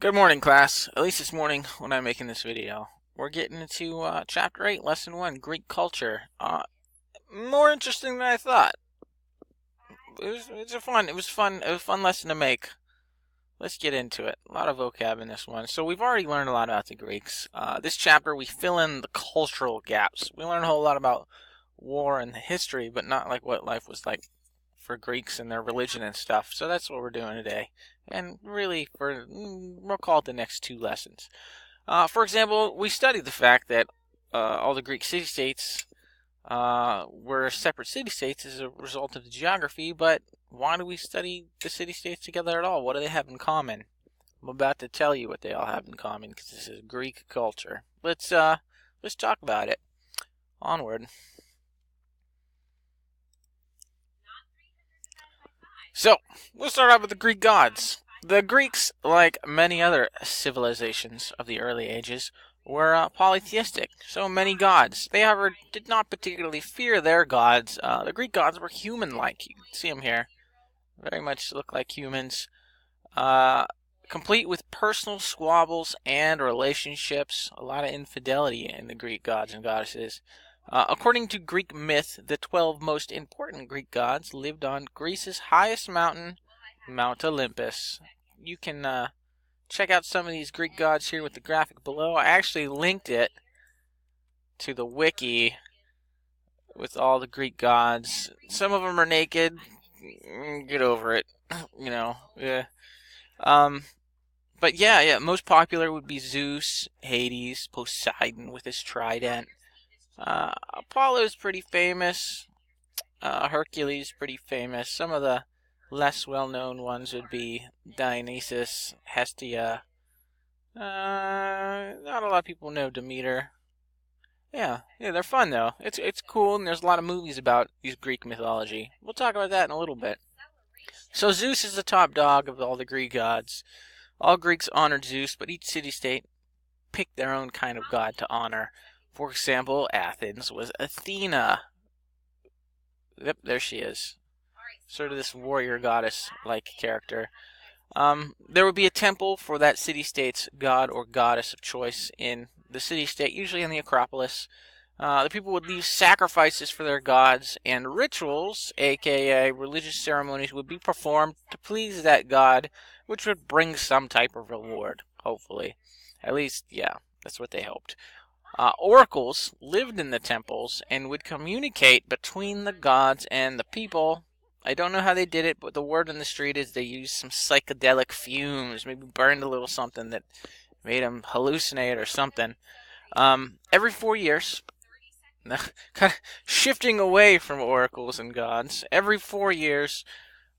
Good morning, class. At least this morning when I'm making this video. We're getting into Chapter 8, Lesson 1, Greek Culture. More interesting than I thought. It was a fun lesson to make. Let's get into it. A lot of vocab in this one. So we've already learned a lot about the Greeks. This chapter, we fill in the cultural gaps. We learn a whole lot about war and the history, but not like what life was like for Greeks and their religion and stuff. So that's what we're doing today. And really, we'll call it the next two lessons. For example, we studied the fact that all the Greek city-states were separate city-states as a result of the geography, but why do we study the city-states together at all? What do they have in common? I'm about to tell you what they all have in common because this is Greek culture. Let's talk about it. Onward. So, we'll start out with the Greek gods. The Greeks, like many other civilizations of the early ages, were polytheistic, so many gods. They, however, did not particularly fear their gods. The Greek gods were human-like. You can see them here. Very much look like humans. Complete with personal squabbles and relationships. A lot of infidelity in the Greek gods and goddesses. According to Greek myth, the 12 most important Greek gods lived on Greece's highest mountain, Mount Olympus. You can check out some of these Greek gods here with the graphic below. I actually linked it to the wiki with all the Greek gods. Some of them are naked. Get over it. Yeah. But yeah, most popular would be Zeus, Hades, Poseidon with his trident. Apollo's pretty famous. Hercules pretty famous. Some of the less well-known ones would be Dionysus, Hestia. Not a lot of people know Demeter. Yeah, they're fun though. It's cool, and there's a lot of movies about these Greek mythology. We'll talk about that in a little bit. So Zeus is the top dog of all the Greek gods. All Greeks honored Zeus, but each city-state picked their own kind of god to honor. For example, Athens was Athena. Yep, there she is. Sort of this warrior goddess-like character. There would be a temple for that city-state's god or goddess of choice in the city-state, usually in the Acropolis. The people would leave sacrifices for their gods, and rituals, aka religious ceremonies, would be performed to please that god, which would bring some type of reward, hopefully. At least, yeah, that's what they hoped. Oracles lived in the temples and would communicate between the gods and the people. I don't know how they did it, but the word on the street is they used some psychedelic fumes, maybe burned a little something that made them hallucinate or something. Every 4 years, kind of shifting away from oracles and gods, every 4 years,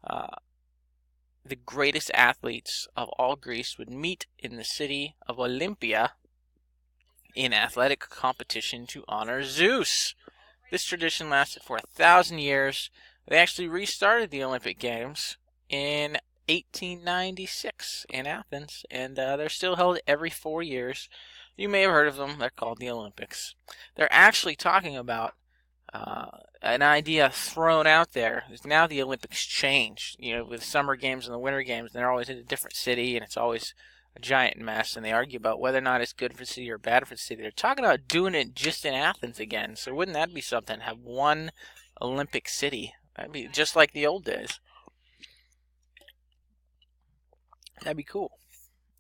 the greatest athletes of all Greece would meet in the city of Olympia in athletic competition to honor Zeus. This tradition lasted for 1,000 years. They actually restarted the Olympic Games in 1896 in Athens, and they're still held every 4 years. You may have heard of them. They're called the Olympics. They're actually talking about an idea thrown out there. Now the Olympics change. With summer games and the winter games, they're always in a different city, and it's always a giant mess, and they argue about whether or not it's good for the city or bad for the city. They're talking about doing it just in Athens again. So wouldn't that be something? Have one Olympic city. That'd be just like the old days. That'd be cool.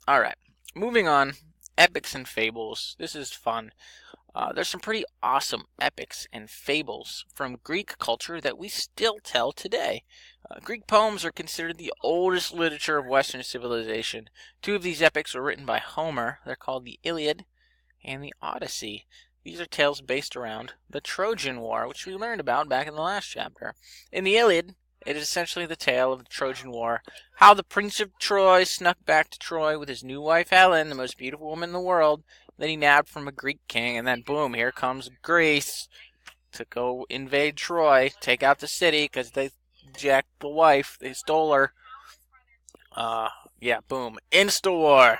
Alright, moving on. Epics and fables. This is fun. There's some pretty awesome epics and fables from Greek culture that we still tell today. Greek poems are considered the oldest literature of Western civilization. 2 of these epics were written by Homer. They're called the Iliad and the Odyssey. These are tales based around the Trojan War, which we learned about back in the last chapter. In the Iliad, it is essentially the tale of the Trojan War, how the Prince of Troy snuck back to Troy with his new wife Helen, the most beautiful woman in the world, that he nabbed from a Greek king, and then boom, here comes Greece to go invade Troy, take out the city, because they jacked the wife, they stole her. Yeah, boom, insta-war.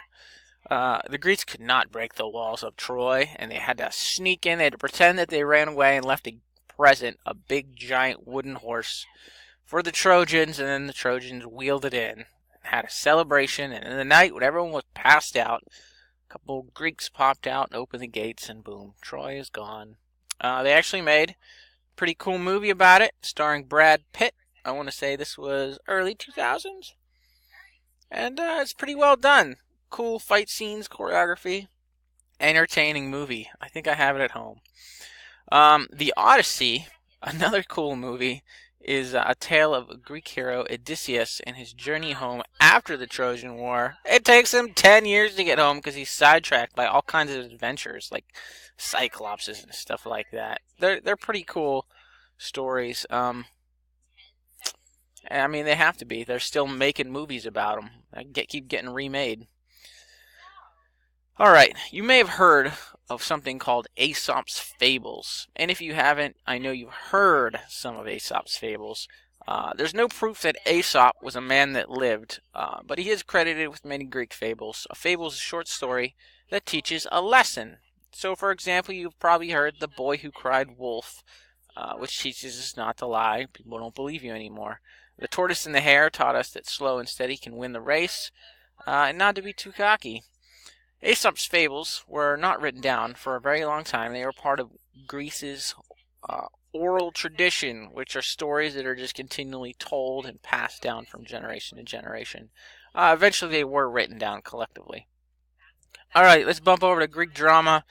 The Greeks could not break the walls of Troy, and they had to sneak in. They had to pretend that they ran away and left a present, a big giant wooden horse, for the Trojans, and then the Trojans wheeled it in. had a celebration, and in the night when everyone was passed out, a couple of Greeks popped out and opened the gates, and boom, Troy is gone. They actually made a pretty cool movie about it, starring Brad Pitt. I want to say this was early 2000s. And it's pretty well done. Cool fight scenes, choreography, entertaining movie. I think I have it at home. The Odyssey, another cool movie, is a tale of a Greek hero Odysseus and his journey home after the Trojan War. It takes him 10 years to get home because he's sidetracked by all kinds of adventures like cyclopses and stuff like that. They're pretty cool stories. I mean, they have to be. They're still making movies about them. They keep getting remade. Alright, you may have heard of something called Aesop's Fables. And if you haven't, I know you've heard some of Aesop's Fables. There's no proof that Aesop was a man that lived, but he is credited with many Greek fables. A fable is a short story that teaches a lesson. So, for example, you've probably heard The Boy Who Cried Wolf, which teaches us not to lie. People don't believe you anymore. The Tortoise and the Hare taught us that slow and steady can win the race, and not to be too cocky. Aesop's fables were not written down for a very long time. They were part of Greece's oral tradition, which are stories that are just continually told and passed down from generation to generation. Eventually, they were written down collectively. Alright, let's bump over to Greek drama.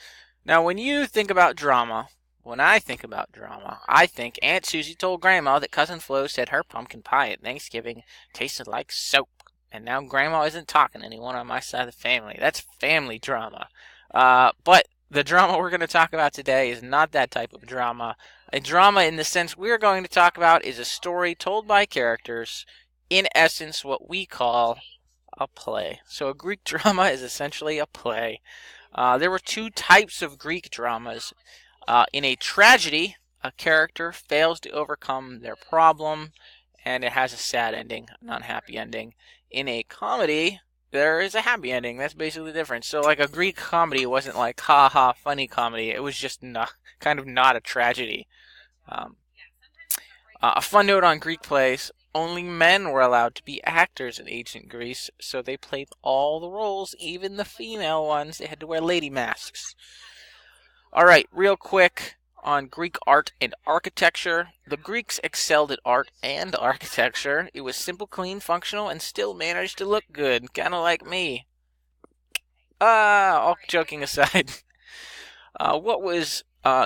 Now, when you think about drama, when I think about drama, I think Aunt Susie told Grandma that Cousin Flo said her pumpkin pie at Thanksgiving tasted like soap. And now Grandma isn't talking to anyone on my side of the family. That's family drama. But the drama we're going to talk about today is not that type of drama. A drama in the sense we're going to talk about is a story told by characters, in essence what we call a play. So a Greek drama is essentially a play. There were two types of Greek dramas. In a tragedy, a character fails to overcome their problem, and it has a sad ending, an unhappy ending. In a comedy, there is a happy ending. That's basically the difference. So, like, a Greek comedy wasn't like, ha ha, funny comedy. It was just kind of not a tragedy. A fun note on Greek plays, only men were allowed to be actors in ancient Greece, so they played all the roles, even the female ones. They had to wear lady masks. Alright, real quick on Greek art and architecture. The Greeks excelled at art and architecture. It was simple, clean, functional, and still managed to look good. Kind of like me. All joking aside. What was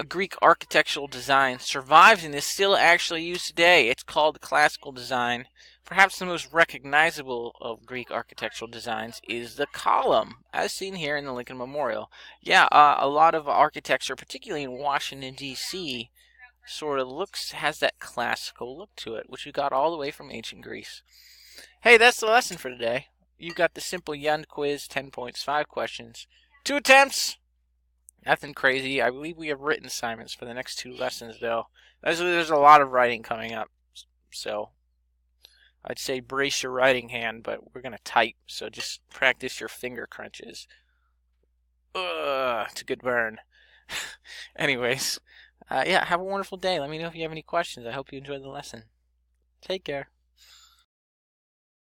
Greek architectural design survives and is still actually used today. It's called classical design. Perhaps the most recognizable of Greek architectural designs is the column, as seen here in the Lincoln Memorial. Yeah, a lot of architecture, particularly in Washington, D.C., sort of has that classical look to it, which we got all the way from ancient Greece. Hey, that's the lesson for today. You got the simple Yund quiz, 10 points, 5 questions, 2 attempts. Nothing crazy. I believe we have written assignments for the next 2 lessons, though. There's a lot of writing coming up, so I'd say brace your writing hand, but we're going to type, so just practice your finger crunches. It's a good burn. Anyways, yeah, have a wonderful day. Let me know if you have any questions. I hope you enjoyed the lesson. Take care.